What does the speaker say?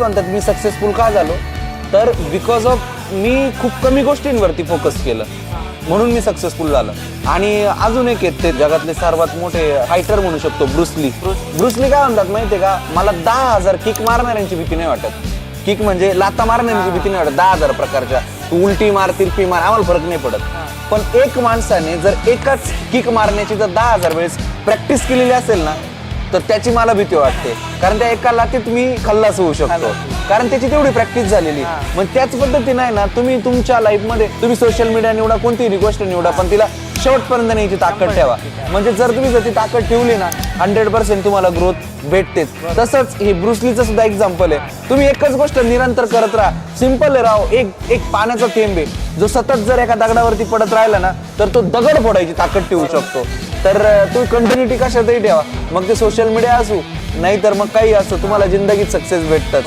म्हणतात मी सक्सेसफुल का झालो, तर बिकॉज ऑफ मी खूप कमी गोष्टींवरती फोकस केलं म्हणून मी सक्सेसफुल झालो. आणि अजून एक आहेत ते जगातले सर्वात मोठे फायटर म्हणू शकतो, ब्रुसली. ब्रुसली काय म्हणतात माहितीये का, मला 10,000 किक मारणाऱ्यांची भीती नाही वाटत. किक म्हणजे लाता मारण्याची भीती नाही वाटत. 10,000 प्रकारच्या, तू उलटी मार तिरपी मार आम्हाला फरक नाही पडत. पण एक माणसाने जर एकाच किक मारण्याची जर 10,000 वेळेस प्रॅक्टिस केलेली असेल ना, तर त्याची मला भीती वाटते. कारण त्या एका लातीत मी खल्लास होऊ शकतो, कारण त्याची तेवढी प्रॅक्टिस झालेली. मग त्याच पद्धतीने आहे ना, तुम्ही तुमच्या लाईफमध्ये तुम्ही सोशल मीडिया निवडा, कोणतीही गोष्ट निवडा, पण तिला शेवटपर्यंत न्यायची ताकद ठेवा. म्हणजे जर तुम्ही जर ती ताकद ठेवली ना, 100% तुम्हाला ग्रोथ भेटतेच. तसंच हे ब्रुसलीचं सुद्धा एक्झाम्पल आहे. तुम्ही एकच गोष्ट निरंतर करत राहा. सिंपल आहे राव, एक पाण्याचा थेंब आहे, जो सतत जर एका दगडावरती पडत राहिला ना, तर तो दगड फोडायची ताकद ठेवू शकतो. तर तुम्ही कंटिन्युटी कशातही ठेवा, मग ते सोशल मीडिया असू नाहीतर मग काही असो, तुम्हाला जिंदगीत सक्सेस भेटतात.